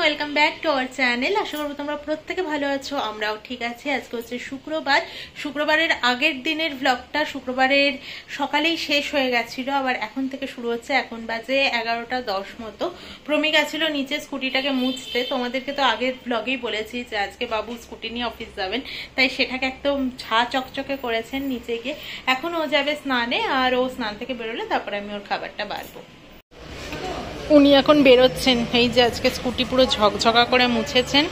Welcome back to our channel. আশা করব তোমরা প্রত্যেকে ভালো আছো, আমরাও ঠিক আছি। আজকে হচ্ছে শুক্রবার। শুক্রবারের আগের দিনের ব্লগটা শুক্রবারের সকালেই শেষ হয়ে গেছিল, আবার এখন থেকে শুরু হচ্ছে। এখন বাজে 11:10 মতো। প্রমি গেছিল নিচে স্কুটিটাকে মুছতে। তোমাদেরকে তো আগের ব্লগেই বলেছি যে আজকে বাবু স্কুটি নিয়ে অফিস যাবেন, তাই সেটাকে একদম ঝা চকচকে করেছেন নিচে গিয়ে। এখন ও যাবে স্নানে, আর ও স্নান থেকে বেরোলে তারপরে আমি ওর খাবারটা বাড়বো। উনি এখন বেরোচ্ছেন। এই যে আজকে স্কুটি পুরো ঝকঝকা করে মুছেছেন।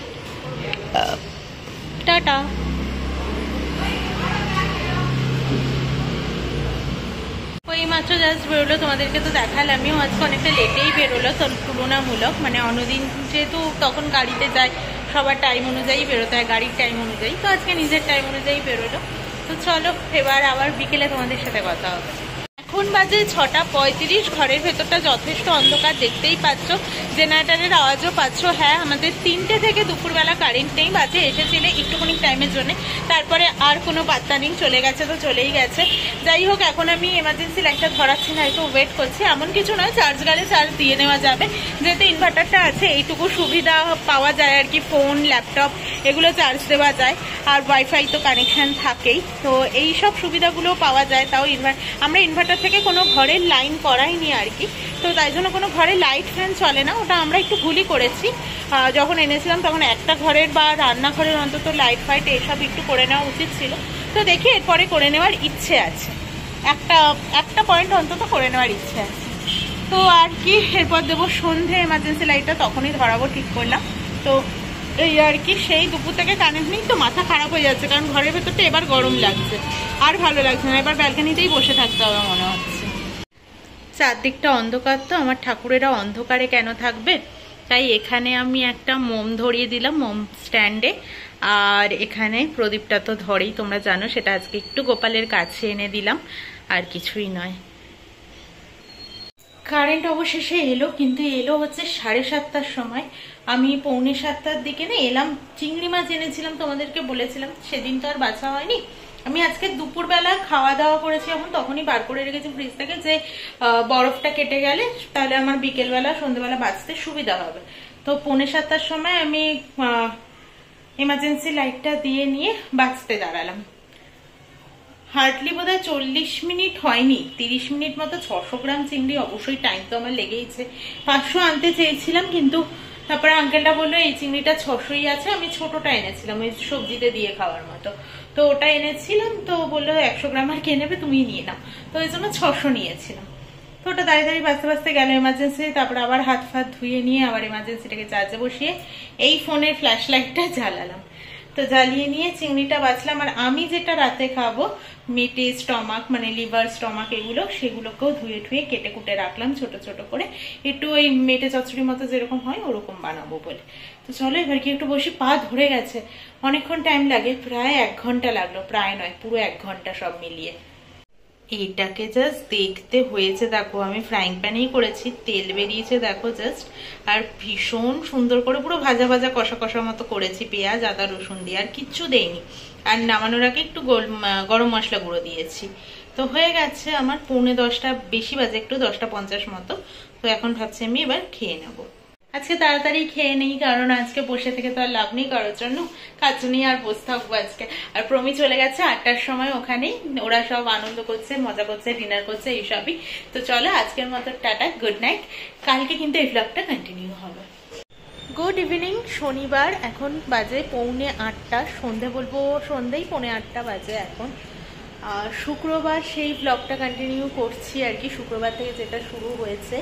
টাটা। ওই মাত্র জাস্ট বেরোলো, তোমাদেরকে তো দেখালামই। আজকে অনেকটা লেটেই বেরোলো তুলনামূলক, মানে অন্যদিন যেহেতু তখন গাড়িতে যায়, সবার টাইম অনুযায়ী বেরোতে হয়, গাড়ির টাইম অনুযায়ী। তো আজকে নিজের টাইম অনুযায়ী বেরোলো। তো চলো এবার আবার বিকেলে তোমাদের সাথে কথা হবে। এখন বাজে 6:35। ঘরের ভেতরটা যথেষ্ট অন্ধকার, দেখতেই পাচ্ছ। জেনারেটারের আওয়াজও পাচ্ছ। হ্যাঁ, আমাদের 3টে থেকে দুপুরবেলা কারেন্ট নেই। বাজে এসেছিলে একটুখানি টাইমের জন্য, তারপরে আর কোনো পাত্তা নেই, চলে গেছে তো চলেই গেছে। যাই হোক, এখন আমি এমার্জেন্সি লাইটটা ধরাচ্ছি না, একটু ওয়েট করছি। এমন কিছু নয়, চার্জ গেলে চার্জ দিয়ে নেওয়া যাবে, যেহেতু ইনভার্টারটা আছে। এইটুকু সুবিধা পাওয়া যায় আর কি, ফোন ল্যাপটপ এগুলো চার্জ দেওয়া যায়, আর ওয়াইফাই তো কানেকশন থাকেই। তো এই সব সুবিধাগুলো পাওয়া যায়। তাও আমরা ইনভার্টার থেকে কোনো ঘরের লাইন করাইনি আর কি, তো তাই জন্য কোনো ঘরে লাইট ফ্যান চলে না। ওটা আমরা একটু ভুলই করেছি। যখন এনেছিলাম তখন একটা ঘরের বা রান্নাঘরের অন্তত লাইট ফাইট এসব একটু করে নেওয়া উচিত ছিল। তো দেখি এরপরে করে নেওয়ার ইচ্ছে আছে, একটা পয়েন্ট অন্তত করে নেওয়ার ইচ্ছে আছে। তো আর কি, এরপর দেবো সন্ধে এমার্জেন্সি লাইটটা, তখনই ধরাবো ঠিক করলাম। তো এই আর কি, সেই দুপুর থেকে কারেন্ট নেই, তো মাথা খারাপ হয়ে যাচ্ছে, কারণ ঘরের ভেতরটা এবার গরম লাগছে, আর ভালো লাগছে না। এবার ব্যালকানিতেই বসে থাকতে হবে মনে হচ্ছে। চারদিকটা অন্ধকার, তো আমার ঠাকুরেরা অন্ধকারে কেন থাকবে, তাই এখানে আমি একটা মোম ধরিয়ে দিলাম মোম স্ট্যান্ডে। আর এখানে প্রদীপটা তো ধরেই, তোমরা জানো, সেটা আজকে একটু গোপালের কাছে এনে দিলাম, আর কিছুই নয়। কারেন্ট অবশেষে এলো, কিন্তু এলো হচ্ছে 7:30টার সময়। আমি 6:45টার দিকে না এলাম। চিংড়ি মাছ এনেছিলাম, তোমাদেরকে বলেছিলাম, সেদিন তো আর বাছা হয়নি। আমি আজকে দুপুরবেলা খাওয়া দাওয়া করেছি, এখন তখনই বার করে রেখেছি ফ্রিজ থেকে, যে বরফটা কেটে গেলে তাহলে আমার বিকেলবেলা সন্ধ্যেবেলা বাঁচতে সুবিধা হবে। তো 6:45টার সময় আমি এমার্জেন্সি লাইটটা দিয়ে নিয়ে বাঁচতে দাঁড়ালাম। হার্ডলি বোধহয় 40 মিনিট হয়নি, 30 মিনিট মতো। 600 গ্রাম চিংড়ি, অবশ্যই টাইম তো আমার লেগেইছে। 500 আনতে চেয়েছিলাম, কিন্তু তারপরে আঙ্কেলটা বললো এই চিংড়িটা 600ই আছে। আমি ছোটটা এনেছিলাম, ওই সবজিতে দিয়ে খাওয়ার মতো, তো ওটা এনেছিলাম। তো বললো 100 গ্রাম আর কে নেবে, তুমি নিয়ে নাও। তো ওই জন্য 600 নিয়েছিলাম। তো ওটা দাঁড়িয়ে বাঁচতে বাঁচতে গেল এমার্জেন্সি। তারপরে আবার হাত ফাত ধুয়ে নিয়ে আবার এমার্জেন্সিটাকে চার্জে বসিয়ে এই ফোনের ফ্ল্যাশ লাইটটা জ্বালালাম। তো জ্বালিয়ে নিয়ে চিংড়িটা বাছলাম। আর আমি যেটা রাতে খাবো, মেটে স্টমাক মানে লিভার স্টমাক এগুলো, সেগুলোকেও ধুয়ে ঠুয়ে কেটে কুটে রাখলাম ছোট ছোট করে, একটু ওই মেটে চচ্চড়ি মতো যেরকম হয় ওরকম বানাবো বলে। তো চলো এবার কি একটু বসে, পা ধরে গেছে, অনেকক্ষণ টাইম লাগে, প্রায় 1 ঘন্টা লাগলো, প্রায় নয় পুরো 1 ঘন্টা সব মিলিয়ে। এইটাকে জাস্ট দেখতে হয়েছে, দেখো আমি ফ্রাইং প্যানেই করেছি, তেল বেরিয়েছে দেখো জাস্ট। আর ভীষণ সুন্দর করে পুরো ভাজা ভাজা কষা কষা মতো করেছি, পেঁয়াজ আদা রসুন দিয়ে, আর কিচ্ছু দেইনি। আর নামানোর আগে একটু গরম মশলা গুঁড়ো দিয়েছি। তো হয়ে গেছে আমার 9:45, বেশি বাজে একটু, 10:50 মতো। তো এখন ভাবছি আমি এবার খেয়ে নেবো। আজকে তাড়াতাড়ি খেয়ে নেই, কারণ আজকে বসে থেকে তো আর লাভ নেই কারোর জন্য, কাজ নিয়ে আর বসে থাকবো আজকে। আর প্রমি চলে গেছে 8টার সময় ওখানেই, ওরা সব আনন্দ করছে, মজা করছে, ডিনার করছে, এইসবই। তো চলো আজকের মতো টাটা, গুড নাইট। কালকে কিন্তু এই ব্লগটা কন্টিনিউ হবে। গুড ইভিনিং, শনিবার। এখন বাজে 7:45, সন্ধে বলবো, সন্ধেই 7:45 বাজে এখন। শুক্রবার সেই ব্লগটা কন্টিনিউ করছি আর কি, শুক্রবার থেকে যেটা শুরু হয়েছে।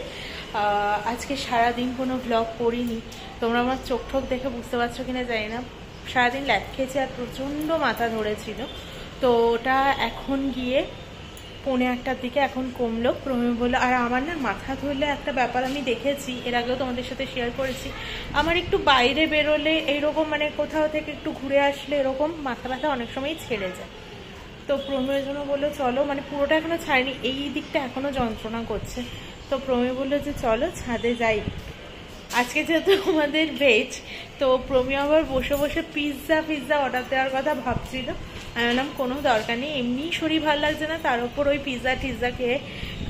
আজকে সারাদিন কোনো ব্লগ করিনি, তোমরা আমার চোখ ঠোক দেখে বুঝতে পারছো কিনা জানি না। সারাদিন ল্যাদ খেয়েছি আর প্রচণ্ড মাথা ধরেছিল। তো ওটা এখন গিয়ে 7:45টার দিকে এখন কমলো। প্রমি বললো, আর আমার না মাথা ধরলে একটা ব্যাপার আমি দেখেছি, এর আগেও তোমাদের সাথে শেয়ার করেছি, আমার একটু বাইরে বেরোলে এইরকম, মানে কোথাও থেকে একটু ঘুরে আসলে এরকম মাথা ব্যথা অনেক সময় ছেড়ে যায়। তো প্রমির জন্য বললো চলো, মানে পুরোটা এখনো ছাড়িনি, এই দিকটা এখনো যন্ত্রণা করছে। তো প্রমি বললো যে চলো ছাদে যাই। আজকে যেহেতু আমাদের ভেজ, তো প্রমি আবার বসে বসে পিৎজা অর্ডার দেওয়ার কথা ভাবছিল। আমি বললাম কোনো দরকার নেই, এমনি শরীর ভালো লাগছে না, তার উপর ওই পিৎজা টিৎজা খেয়ে।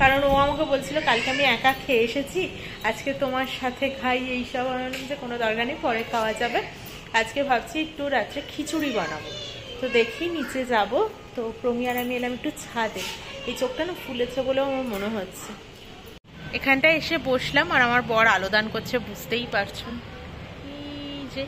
কারণ ও আমাকে বলছিল কালকে আমি একা খেয়ে এসেছি, আজকে তোমার সাথে খাই এইসব। আমি বললাম যে কোনো দরকার নেই, পরে খাওয়া যাবে। আজকে ভাবছি একটু রাত্রে খিচুড়ি বানাবো। তো দেখি নিচে যাব। তো প্রমি আর আমি এলাম একটু ছাদে। এই চোখটা না ফুলেছে বলেও আমার মনে হচ্ছে। এখানটায় এসে বসলাম আর আমার বর আলোদান করছে, বুঝতেই পারছেন এই যে।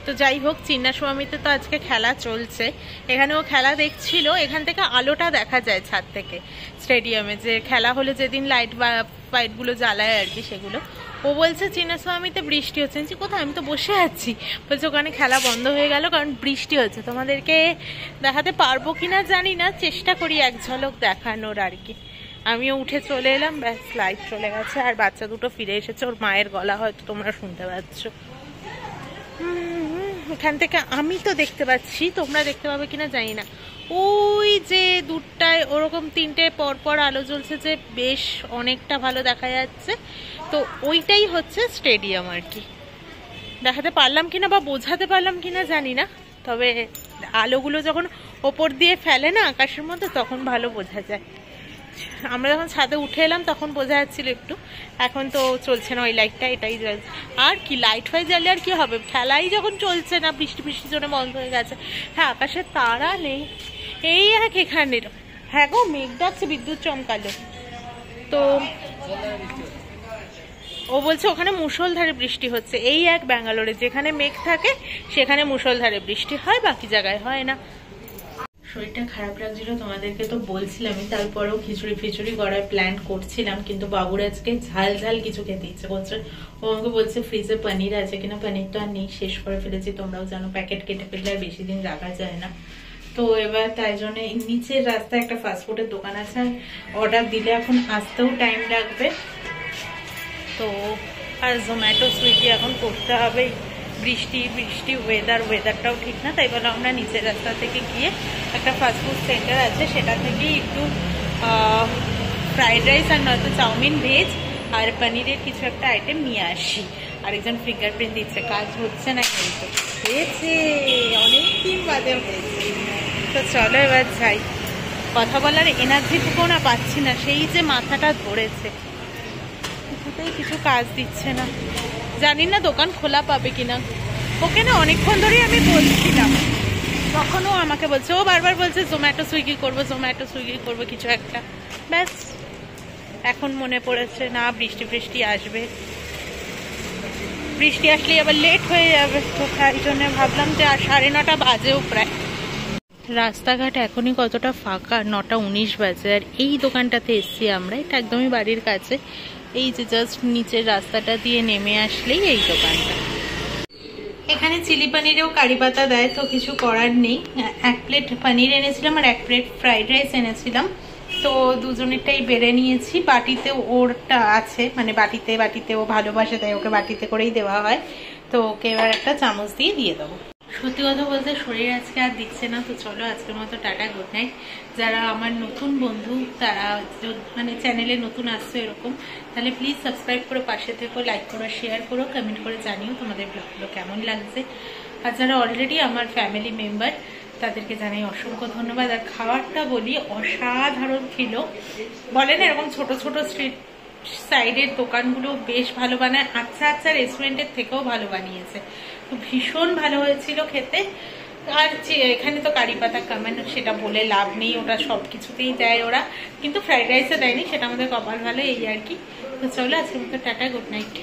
তো যাই হোক, চিন্নাস্বামীতে তো আজকে খেলা চলছে, এখানে ও খেলা দেখছিল। এখান থেকে আলোটা দেখা যায় ছাদ থেকে স্টেডিয়ামে, যে খেলা হলে যেদিন লাইট বা ফাইটগুলো জ্বালায় আর কি, সেগুলো। ও বলছে চিন্নাস্বামীতে বৃষ্টি হচ্ছে। কোথায়? আমি তো বসে আছি। বলছে ওখানে খেলা বন্ধ হয়ে গেল কারণ বৃষ্টি হচ্ছে। তোমাদেরকে দেখাতে পারবো কিনা জানি না, চেষ্টা করি এক ঝলক দেখানোর আর কি। আমিও উঠে চলে এলাম, ব্যাস লাইট চলে গেছে। আর বাচ্চা দুটো ফিরে এসেছে, ওর মায়ের গলা হয়তো তোমরা শুনতে পাচ্ছ। এখান থেকে আমি তো দেখতে পাচ্ছি, তোমরা দেখতে পাবে কিনা জানি না। ওই যে দূরটায় ওরকম তিনটে পরপর আলো জ্বলছে, যে বেশ অনেকটা ভালো দেখা যাচ্ছে। তো ওইটাই হচ্ছে স্টেডিয়াম আর কি। দেখাতে পারলাম কিনা বা বোঝাতে পারলাম কিনা জানি না, তবে আলোগুলো যখন ওপর দিয়ে ফেলে না আকাশের মধ্যে, তখন ভালো বোঝা যায়। আমরা যখন ছাদে উঠে এলাম তখন বোঝা যাচ্ছিল একটু, এখন তো চলছে না ওই লাইটটা, এটাই জ্বলছে। আর কি লাইট ফাইট জ্বালে আর কি হবে, খেলাই যখন চলছে না, বৃষ্টি বৃষ্টির জন্য বন্ধ হয়ে গেছে। হ্যাঁ, আকাশে তারা নেই, এই এক এখানের। হ্যাঁ গো, মেঘ ডাকছে, বিদ্যুৎ চমকালো। তো ও বলছে ওখানে মুষলধারে বৃষ্টি হচ্ছে। এই এক ব্যাঙ্গালোরে যেখানে মেঘ থাকে সেখানে মুষলধারে বৃষ্টি হয়, বাকি জায়গায় হয় না। শরীরটা খারাপ লাগছিল, তোমাদেরকে তো বলছিলামই। তারপরেও খিচুড়ি ফিচুড়ি করার প্ল্যান করছিলাম, কিন্তু বাবুর আজকে ঝাল ঝাল কিছু খেতে ইচ্ছে করছে। ও আমাকে বলছে ফ্রিজে পনির আছে কিনা, পনির তো আর নেই, শেষ করে ফেলেছি। তোমরাও জানো প্যাকেট কেটে ফেললে আর বেশি দিন রাখা যায় না। তো এবার তাই জন্য নিচের রাস্তায় একটা ফাস্টফুডের দোকান আছে, অর্ডার দিলে এখন আসতেও টাইম লাগবে। তো আর জোম্যাটো সুইগি এখন করতে হবে। বৃষ্টি বৃষ্টি ওয়েদারটাও ঠিক না, তাই বলে আমরা নিচের রাস্তা থেকে গিয়ে একটা ফাস্টফুড সেন্টার আছে, সেটা থেকেই একটু ফ্রাইড রাইস আর নয়তো চাউমিন ভেজ আর পনিরের কিছু একটা আইটেম নিয়ে আসি। আরেকজন ফিঙ্গারপ্রিন্ট দিচ্ছে, কাজ হচ্ছে না কিন্তু হয়েছে, অনেকদিন বাদে হয়েছে। তো চলো এবার যাই। কথা বলার এনার্জিটুকুও না পাচ্ছি না, সেই যে মাথাটা ধরেছে, কিছুতেই কিছু কাজ দিচ্ছে না। জানি না দোকান খোলা পাবে কিনা। ওকে না অনেকক্ষণ ধরেই আমি বলছিলাম, তখনও আমাকে বলছে, ও বারবার বলছে জোম্যাটো সুইগি করবো, জোম্যাটো সুইগি করবো কিছু একটা। ব্যাস এখন মনে পড়েছে না, বৃষ্টি বৃষ্টি আসবে, বৃষ্টি আসলে আবার লেট হয়ে যাবে। তো তাই জন্য ভাবলাম যে আর 9:30 বাজেও প্রায়। রাস্তাঘাট এখনই কতটা ফাঁকা, 9:19 বাজে। আর এই দোকানটাতে এসছি আমরা, এটা একদমই বাড়ির কাছে। এই যে জাস্ট নিচের রাস্তাটা দিয়ে নেমে আসলেই এই দোকানটা। এখানে চিলি পনিরেও কারি পাতা দেয়, তো কিছু করার নেই। 1 প্লেট পনির এনেছিলাম আর 1 প্লেট ফ্রাইড রাইস এনেছিলাম। তো দুজনেরটাই বেড়ে নিয়েছি। বাটিতে ওরটা আছে, মানে বাটিতে ও ভালোবাসে, তাই ওকে বাটিতে করেই দেওয়া হয়। তো ওকে এবার একটা চামচ দিয়ে দেবো। সত্যি কথা বলতে শরীর আজকে আর দিচ্ছে না। তো চলো আজকের মতো টাটা, গুড নাইট। যারা আমার নতুন বন্ধু, তারা মানে চ্যানেলে নতুন আসছে এরকম, তাহলে প্লিজ সাবস্ক্রাইব করো, পাশে থেকো, লাইক করো, শেয়ার করো, কমেন্ট করে জানিও তোমাদের ব্লগগুলো কেমন লাগছে। আর যারা অলরেডি আমার ফ্যামিলি মেম্বার, তাদেরকে জানাই অসংখ্য ধন্যবাদ। আর খাবারটা বলি অসাধারণ ছিল। বলেন এরকম ছোট ছোট স্ট্রিট সাইডের দোকানগুলো বেশ ভালো বানায়, আচ্ছা আচ্ছা রেস্টুরেন্টের থেকেও ভালো বানিয়েছে। তো ভীষণ ভালো হয়েছিল খেতে। আর এখানে তো কারি পাতা কামান, সেটা বলে লাভ নেই, ওটা সব কিছুতেই দেয় ওরা, কিন্তু ফ্রাইড রাইসে দেয়নি, সেটা আমাদের কপাল ভালো, এই আর কি। তো চলো আজকের মতো টাটা, গুড নাইট।